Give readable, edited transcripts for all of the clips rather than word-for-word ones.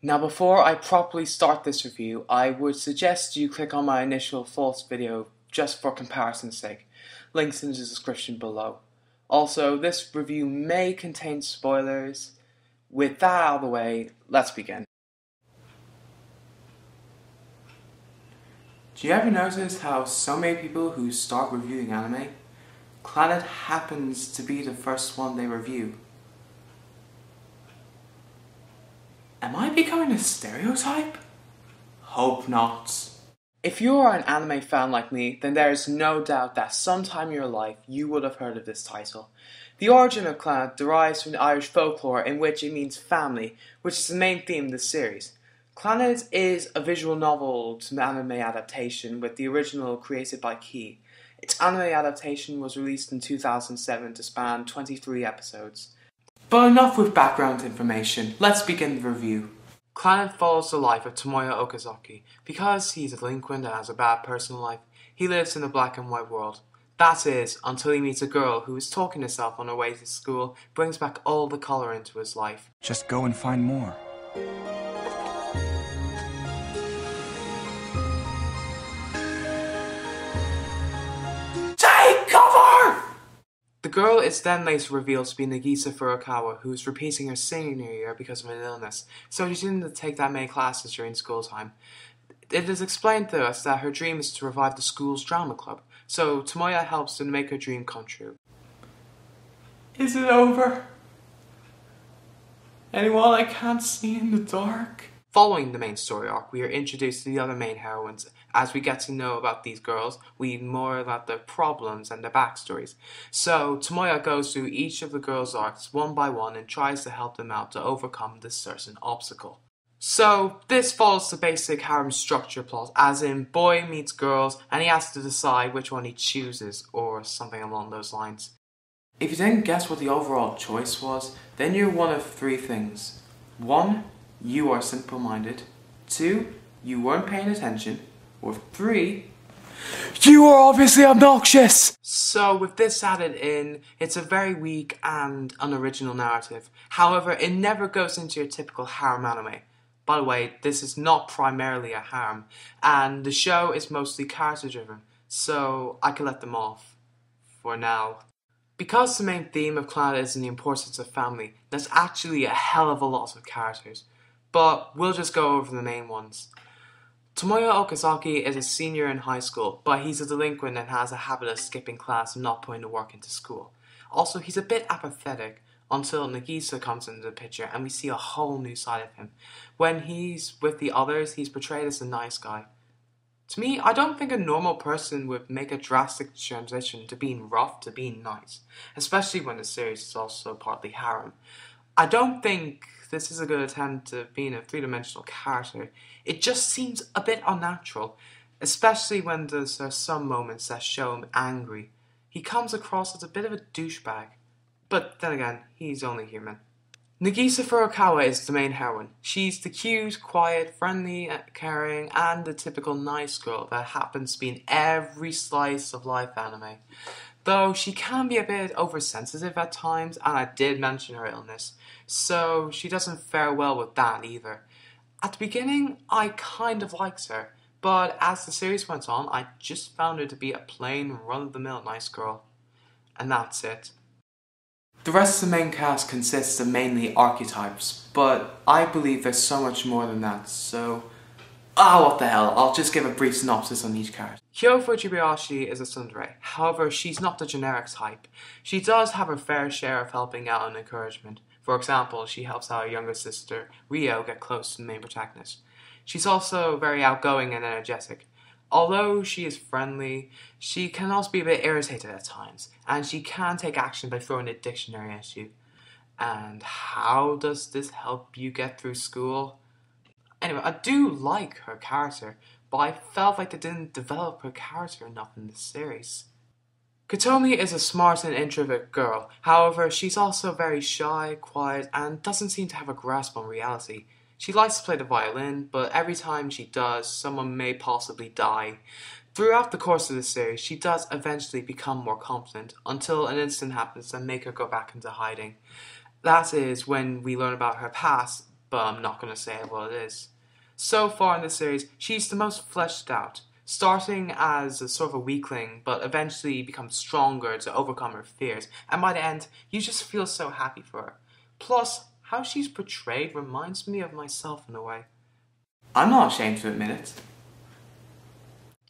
Now before I properly start this review, I would suggest you click on my initial False video just for comparison's sake. Links in the description below. Also, this review may contain spoilers. With that out of the way, let's begin. Do you ever notice how so many people who start reviewing anime, Clannad happens to be the first one they review? Am I becoming a stereotype? Hope not. If you are an anime fan like me, then there is no doubt that sometime in your life you would have heard of this title. The origin of Clannad derives from the Irish folklore in which it means family, which is the main theme of this series. Clannad is a visual novel to anime adaptation, with the original created by Key. Its anime adaptation was released in 2007 to span 23 episodes. But enough with background information, let's begin the review. Clannad follows the life of Tomoya Okazaki. Because he's a delinquent and has a bad personal life, he lives in a black and white world. That is, until he meets a girl who is talking herself on her way to school, brings back all the colour into his life. Just go and find more. Take cover! The girl is then later revealed to be Nagisa Furukawa, who is repeating her senior year because of an illness, so she didn't take that many classes during school time. It is explained to us that her dream is to revive the school's drama club, so Tomoya helps to make her dream come true. Is it over? Anyone I can't see in the dark? Following the main story arc, we are introduced to the other main heroines. As we get to know about these girls, we read more about their problems and their backstories. So, Tomoya goes through each of the girls' arcs one by one and tries to help them out to overcome this certain obstacle. So, this follows the basic harem structure plot, as in boy meets girls and he has to decide which one he chooses, or something along those lines. If you didn't guess what the overall choice was, then you're one of three things. 1. You are simple-minded. 2. You weren't paying attention. Or 3. You are obviously obnoxious! So with this added in, it's a very weak and unoriginal narrative. However, it never goes into your typical harem anime. By the way, this is not primarily a harem, and the show is mostly character-driven, so I can let them off. For now. Because the main theme of Clannad is in the importance of family, there's actually a hell of a lot of characters. But we'll just go over the main ones. Tomoya Okazaki is a senior in high school, but he's a delinquent and has a habit of skipping class and not putting the work into school. Also, he's a bit apathetic until Nagisa comes into the picture and we see a whole new side of him. When he's with the others, he's portrayed as a nice guy. To me, I don't think a normal person would make a drastic transition to being rough to being nice, especially when the series is also partly harem. I don't think this is a good attempt at being a three-dimensional character. It just seems a bit unnatural, especially when there's some moments that show him angry. He comes across as a bit of a douchebag, but then again, he's only human. Nagisa Furukawa is the main heroine. She's the cute, quiet, friendly, caring, and the typical nice girl that happens to be in every slice of life anime. Though she can be a bit oversensitive at times, and I did mention her illness, so she doesn't fare well with that either. At the beginning, I kind of liked her, but as the series went on, I just found her to be a plain, run-of-the-mill nice girl. And that's it. The rest of the main cast consists of mainly archetypes, but I believe there's so much more than that, so... what the hell, I'll just give a brief synopsis on each character. Hyo Fujibayashi is a tsundere, however she's not the generic type. She does have her fair share of helping out and encouragement. For example, she helps out her younger sister, Ryo, get close to the main protagonist. She's also very outgoing and energetic. Although she is friendly, she can also be a bit irritated at times, and she can take action by throwing a dictionary at you. And how does this help you get through school? Anyway, I do like her character, but I felt like they didn't develop her character enough in this series. Kotomi is a smart and introvert girl, however she's also very shy, quiet, and doesn't seem to have a grasp on reality. She likes to play the violin, but every time she does, someone may possibly die. Throughout the course of the series, she does eventually become more confident, until an incident happens that makes her go back into hiding. That is when we learn about her past, but I'm not going to say what it is. So far in the series, she's the most fleshed out, starting as a sort of a weakling, but eventually becomes stronger to overcome her fears, and by the end, you just feel so happy for her. Plus, how she's portrayed reminds me of myself in a way. I'm not ashamed to admit it.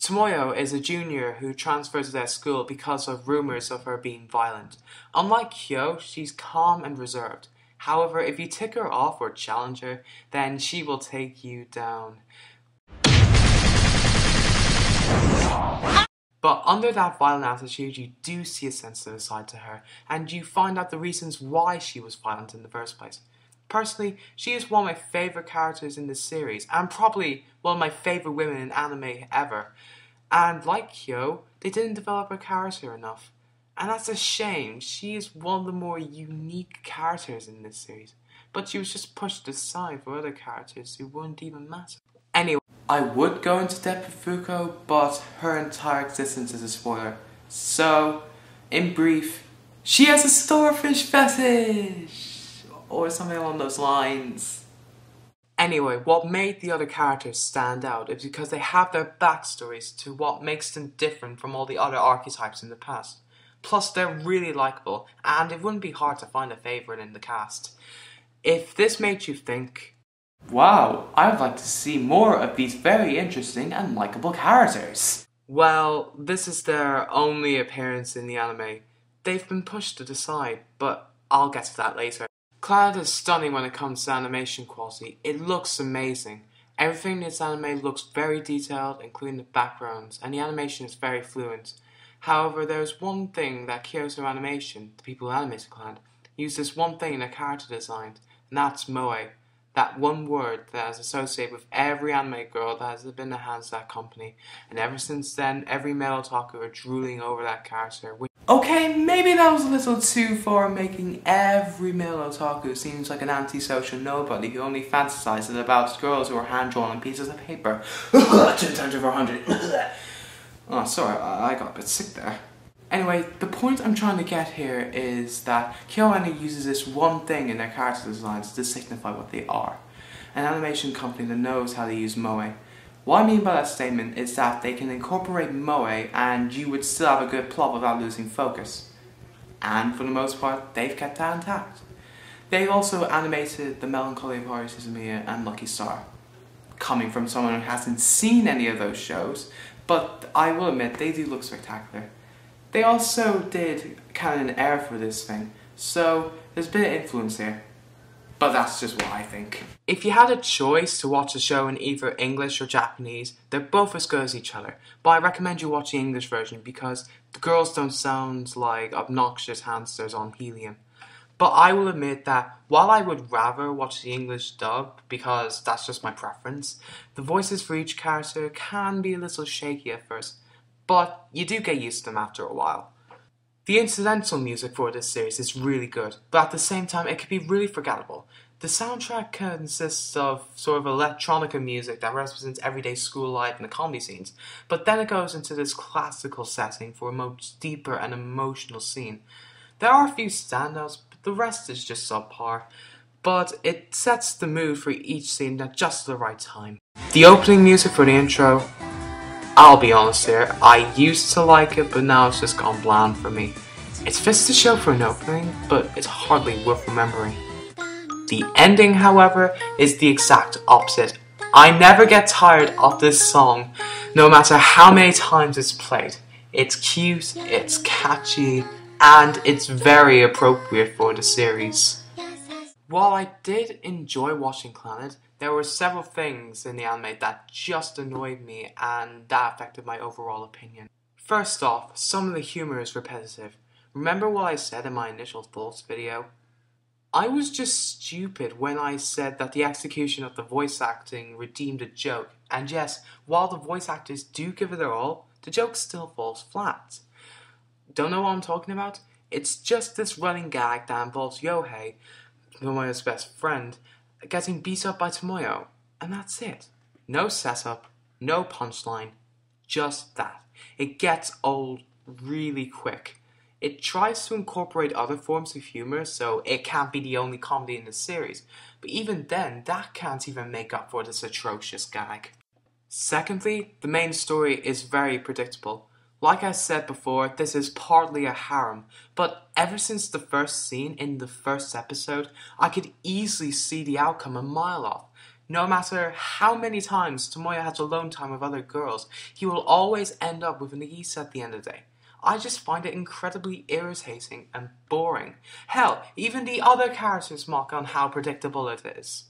Tomoyo is a junior who transfers to their school because of rumors of her being violent. Unlike Kyo, she's calm and reserved. However, if you tick her off or challenge her, then she will take you down. But under that violent attitude, you do see a sensitive side to her, and you find out the reasons why she was violent in the first place. Personally, she is one of my favourite characters in this series, and probably one of my favourite women in anime ever. And like Kyo, they didn't develop her character enough. And that's a shame. She is one of the more unique characters in this series. But she was just pushed aside for other characters who wouldn't even matter. Anyway, I would go into depth with Fuko, but her entire existence is a spoiler. So, in brief, she has a starfish fetish! Or something along those lines. Anyway, what made the other characters stand out is because they have their backstories to what makes them different from all the other archetypes in the past. Plus, they're really likable, and it wouldn't be hard to find a favourite in the cast. If this made you think, wow, I'd like to see more of these very interesting and likeable characters, well, this is their only appearance in the anime. They've been pushed to the side, but I'll get to that later. Clannad is stunning when it comes to animation quality. It looks amazing. Everything in this anime looks very detailed, including the backgrounds, and the animation is very fluent. However, there's one thing that Kyoto Animation, the people who animated Clannad, use this one thing in their character design, and that's moe. That one word that is associated with every anime girl that has been in the hands of that company. And ever since then, every male otaku are drooling over that character. Okay, maybe that was a little too far, making every male otaku seems like an antisocial nobody who only fantasizes about girls who are hand-drawn on pieces of paper. 10 times over 100. Oh, sorry, I got a bit sick there. Anyway, the point I'm trying to get here is that KyoAni uses this one thing in their character designs to signify what they are. An animation company that knows how to use moe. What I mean by that statement is that they can incorporate moe and you would still have a good plot without losing focus. And for the most part, they've kept that intact. They also animated The Melancholy of Haru Suzumiya and Lucky Star. Coming from someone who hasn't seen any of those shows, but I will admit they do look spectacular. They also did canon air for this thing, so there's a bit of influence here. But that's just what I think. If you had a choice to watch a show in either English or Japanese, they're both as good as each other. But I recommend you watch the English version because the girls don't sound like obnoxious hamsters on helium. But I will admit that while I would rather watch the English dub, because that's just my preference, the voices for each character can be a little shaky at first, but you do get used to them after a while. The incidental music for this series is really good, but at the same time it can be really forgettable. The soundtrack consists of sort of electronica music that represents everyday school life and the comedy scenes, but then it goes into this classical setting for a much deeper and emotional scene. There are a few standouts, but the rest is just subpar, but it sets the mood for each scene at just the right time. The opening music for the intro, I'll be honest here, I used to like it, but now it's just gone bland for me. It fits the show for an opening, but it's hardly worth remembering. The ending, however, is the exact opposite. I never get tired of this song, no matter how many times it's played. It's cute, it's catchy, and it's very appropriate for the series. While I did enjoy watching Clannad, there were several things in the anime that just annoyed me and that affected my overall opinion. First off, some of the humor is repetitive. Remember what I said in my initial thoughts video? I was just stupid when I said that the execution of the voice acting redeemed the joke, and yes, while the voice actors do give it their all, the joke still falls flat. Don't know what I'm talking about? It's just this running gag that involves Yohei, Tomoyo's best friend, getting beat up by Tomoyo, and that's it. No setup, no punchline, just that. It gets old really quick. It tries to incorporate other forms of humor, so it can't be the only comedy in the series, but even then, that can't even make up for this atrocious gag. Secondly, the main story is very predictable. Like I said before, this is partly a harem, but ever since the first scene in the first episode, I could easily see the outcome a mile off. No matter how many times Tomoya has alone time with other girls, he will always end up with an Nagisa at the end of the day. I just find it incredibly irritating and boring. Hell, even the other characters mock on how predictable it is.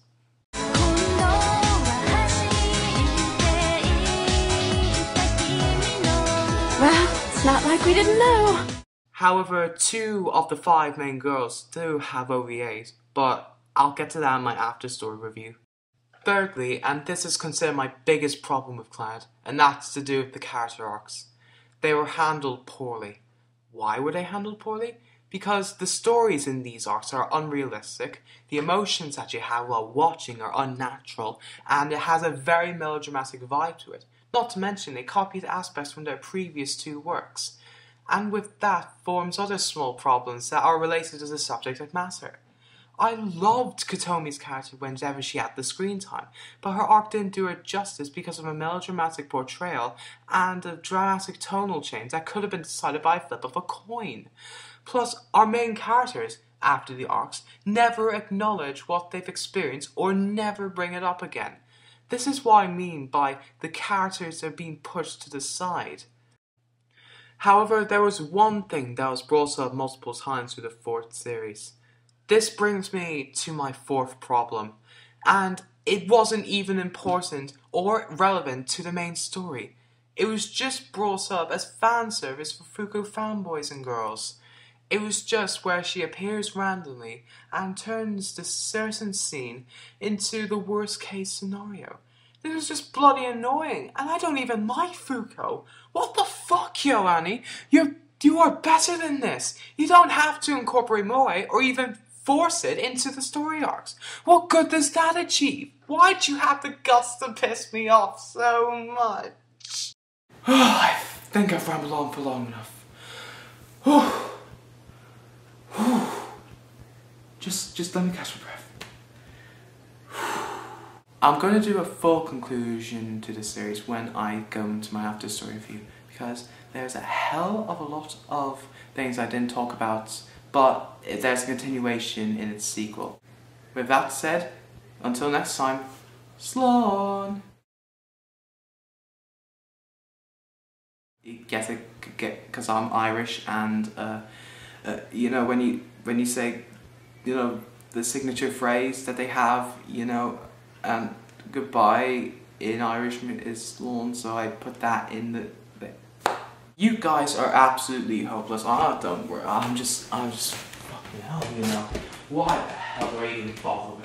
Well, it's not like we didn't know. However, 2 of the 5 main girls do have OVAs, but I'll get to that in my after-story review. Thirdly, and this is considered my biggest problem with Clannad, and that's to do with the character arcs. They were handled poorly. Why were they handled poorly? Because the stories in these arcs are unrealistic, the emotions that you have while watching are unnatural, and it has a very melodramatic vibe to it. Not to mention, they copied aspects from their previous 2 works. And with that forms other small problems that are related to the subject that matter. I loved Kotomi's character whenever she had the screen time, but her arc didn't do her justice because of a melodramatic portrayal and a dramatic tonal change that could have been decided by a flip of a coin. Plus, our main characters, after the arcs, never acknowledge what they've experienced or never bring it up again. This is what I mean by the characters are being pushed to the side. However, there was one thing that was brought up multiple times through the 4th series. This brings me to my 4th problem, and it wasn't even important or relevant to the main story. It was just brought up as fan service for Fuko fanboys and girls. It was just where she appears randomly and turns this certain scene into the worst case scenario. This is just bloody annoying, and I don't even like Fuko. What the fuck, yo, Annie? You are better than this. You don't have to incorporate moe or even force it into the story arcs. What good does that achieve? Why'd you have the guts to piss me off so much? I think I've rambled on for long enough. Just let me catch my breath. I'm going to do a full conclusion to this series when I go into my after story review, because there's a hell of a lot of things I didn't talk about, but there's a continuation in its sequel. With that said, until next time, Slán! You get it, because I'm Irish, and you know, when you say, you know, the signature phrase that they have, you know, and goodbye in Irish is Slán, so I put that in the. You guys are absolutely hopeless. Don't worry. I'm just fucking hell, you know. Why the hell are you even bothering?